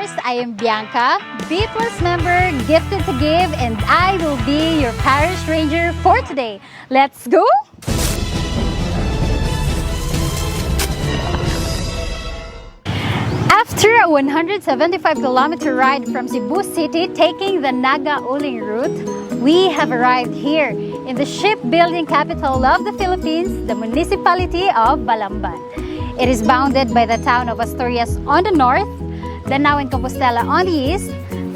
course, I am Bianca, B+ member, gifted to give, and I will be your parish ranger for today. Let's go! After a 175-kilometer ride from Cebu City taking the Naga-Uling route, we have arrived here in the shipbuilding capital of the Philippines, the municipality of Balamban. It is bounded by the town of Asturias on the north, Danao and Compostela on the east,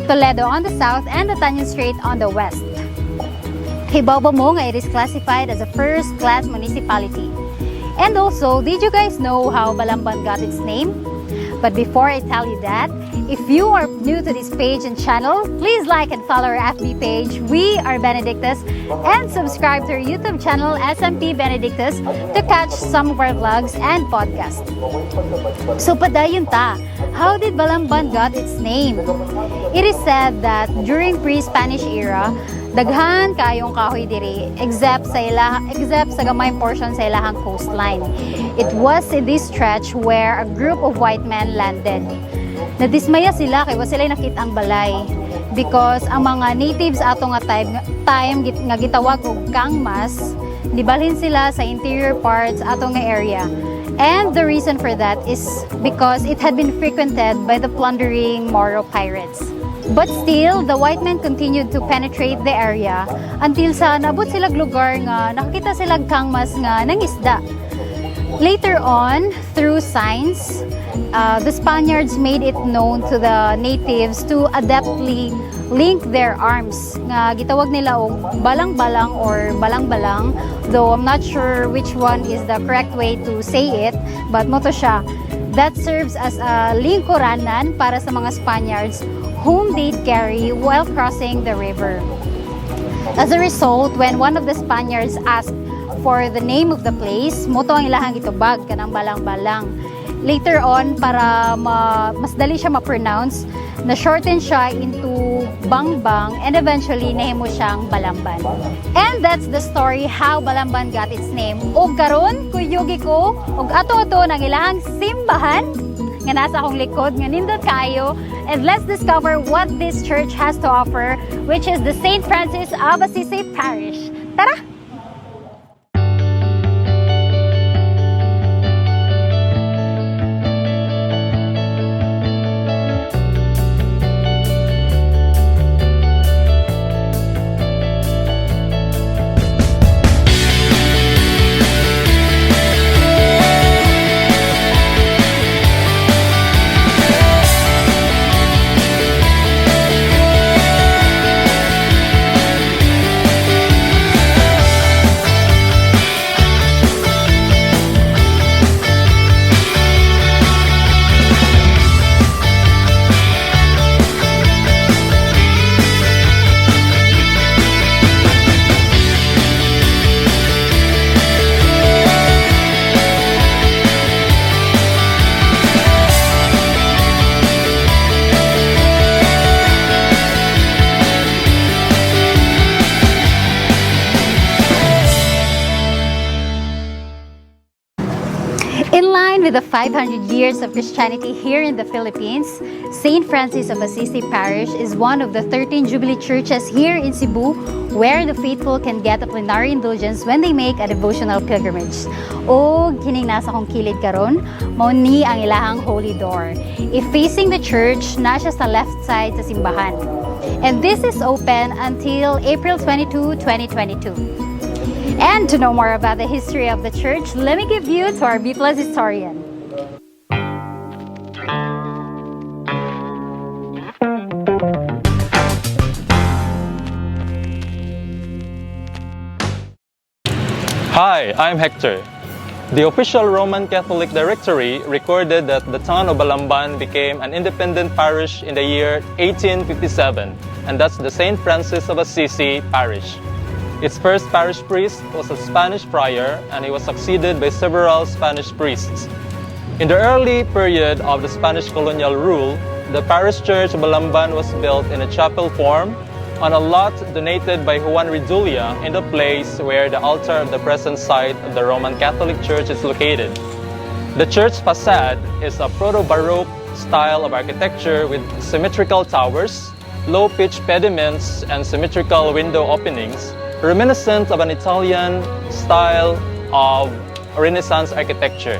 Toledo on the south, and the Tanyan Strait on the west. Hibabaw mo nga it is classified as a first-class municipality. And also, did you guys know how Balamban got its name? But before I tell you that, if you are new to this page and channel, please like and follow our FB page, We Are Benedictus, and subscribe to our YouTube channel, SMP Benedictus, to catch some of our vlogs and podcasts. So padayon ta, how did Balamban got its name? It is said that during pre-Spanish era, daghan kayong kahoy diri except sa gamay portion sa ilahang coastline. It was in this stretch where a group of white men landed. Nadismaya sila kay wa sila nakita ang balay because ang mga natives ato nga time nga gitawag og kangmas, nibalhin sila sa interior parts ato nga area. And the reason for that is because it had been frequented by the plundering Moro pirates. But still, the white men continued to penetrate the area until sa nabot silang lugar nga nakakita silang kangmas nga nangisda. Later on, through signs, the Spaniards made it known to the natives to adeptly link their arms. Nga gitawag nila og balang-balang or balang-balang, though I'm not sure which one is the correct way to say it, but moto siya. That serves as a lingkuranan para sa mga Spaniards whom they'd carry while crossing the river. As a result, when one of the Spaniards asked for the name of the place, moto ang ilahang itubag kanang balang-balang. Later on, para mas dali siya ma-pronounce, na-shorten siya into Bangbang and eventually nahimo siyang Balamban. And that's the story how Balamban got its name. Og karon, kuyugi ko, og ato-ato ng ilahang simbahan nga nasa akong likod nga nindot kaayo, and let's discover what this church has to offer, which is the Saint Francis of Assisi Parish. Tara! In line with the 500 years of Christianity here in the Philippines, Saint Francis of Assisi Parish is one of the 13 Jubilee churches here in Cebu where the faithful can get a plenary indulgence when they make a devotional pilgrimage. O kining nasa kong kilid karon, mao ni ang ilahang holy door. If facing the church, na siya sa left side sa simbahan. And this is open until April 22, 2022. And to know more about the history of the church, let me give you to our B+ historian. Hi, I'm Hector. The official Roman Catholic Directory recorded that the town of Balamban became an independent parish in the year 1857, and that's the Saint Francis of Assisi Parish. Its first parish priest was a Spanish friar, and he was succeeded by several Spanish priests. In the early period of the Spanish colonial rule, the parish church of Balamban was built in a chapel form on a lot donated by Juan Ridulia in the place where the altar of the present site of the Roman Catholic Church is located. The church facade is a proto-Baroque style of architecture with symmetrical towers, low-pitched pediments, and symmetrical window openings, reminiscent of an Italian style of Renaissance architecture.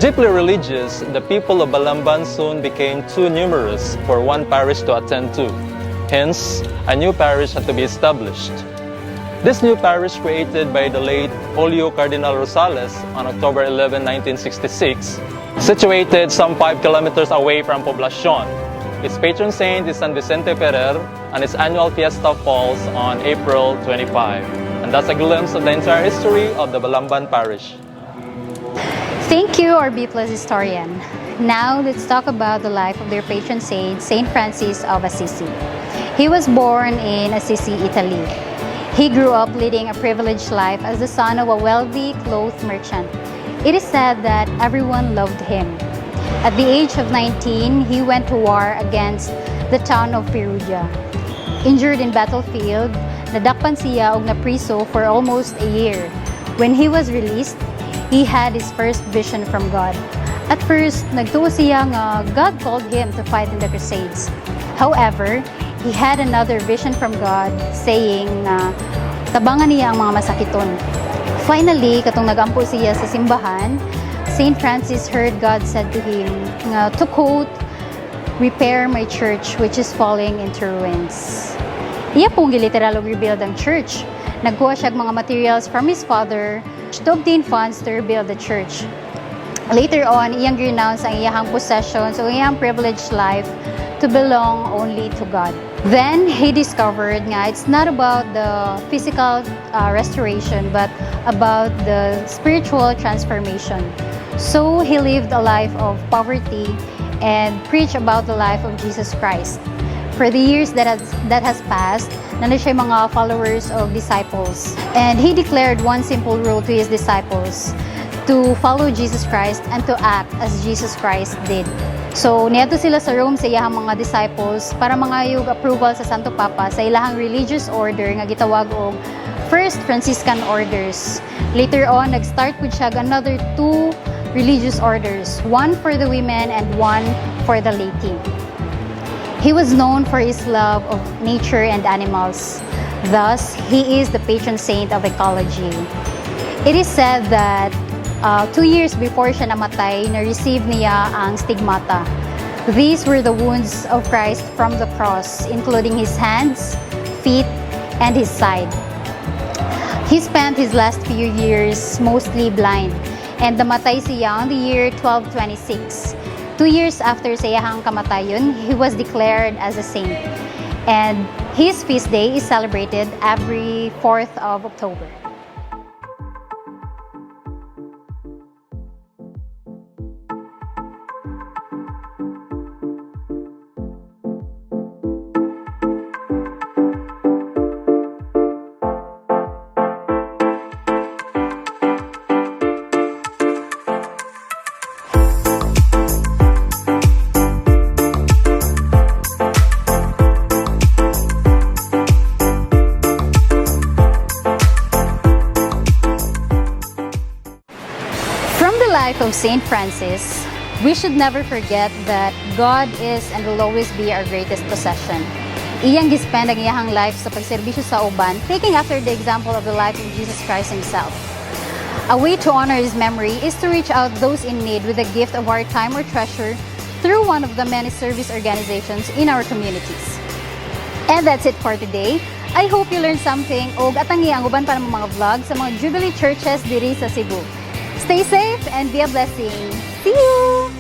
Deeply religious, the people of Balamban soon became too numerous for one parish to attend to. Hence, a new parish had to be established. This new parish, created by the late Julio Cardinal Rosales on October 11, 1966, situated some 5 kilometers away from Poblacion. Its patron saint is San Vicente Ferrer, and its annual fiesta falls on April 25. And that's a glimpse of the entire history of the Balamban parish. Thank you, our B+ historian. Now, let's talk about the life of their patron saint, Saint Francis of Assisi. He was born in Assisi, Italy. He grew up leading a privileged life as the son of a wealthy cloth merchant. It is said that everyone loved him. At the age of 19, he went to war against the town of Perugia. Injured in battlefield, nadakpan siya og napriso for almost a year. When he was released, he had his first vision from God. At first, nagtuo siya nga God called him to fight in the Crusades. However, he had another vision from God saying na tabangan niya ang mga masakiton. Finally, katong nagampo siya sa simbahan, Saint Francis heard God said to him nga, to quote, "Repair my church which is falling into ruins." Iya pong giliteral og rebuild ang church. Nagkuha siya mga materials from his father to obtain funds to rebuild the church. Later on, iyang renounce ang iyang possessions o iyang privileged life to belong only to God. Then, he discovered nga it's not about the physical restoration but about the spiritual transformation. So, he lived a life of poverty and preached about the life of Jesus Christ. For the years that has passed, nandun siya mga followers of disciples. And he declared one simple rule to his disciples, to follow Jesus Christ and to act as Jesus Christ did. So, niadto sila sa Rome sa iyahang mga disciples para mangayog approval sa Santo Papa sa ilahang religious order nga gitawag og First Franciscan Orders. Later on, nag-start po siya another 2 religious orders, one for the women and one for the laity. He was known for his love of nature and animals. Thus, he is the patron saint of ecology. It is said that 2 years before siya namatay, na-receive niya ang stigmata. These were the wounds of Christ from the cross, including his hands, feet, and his side. He spent his last few years mostly blind, and namatay siya on the year 1226. 2 years after sa iyahang kamatayon, he was declared as a saint. And his feast day is celebrated every 4th of October. Life of Saint Francis, we should never forget that God is and will always be our greatest possession. Iyang gispend ang iyahang life sa pagserbisyo sa uban, taking after the example of the life of Jesus Christ himself. A way to honor his memory is to reach out those in need with a gift of our time or treasure through one of the many service organizations in our communities. And that's it for today. I hope you learned something o atangi ang uban pa ng mga vlog sa mga Jubilee churches diri sa Cebu. Stay safe and be a blessing. See you!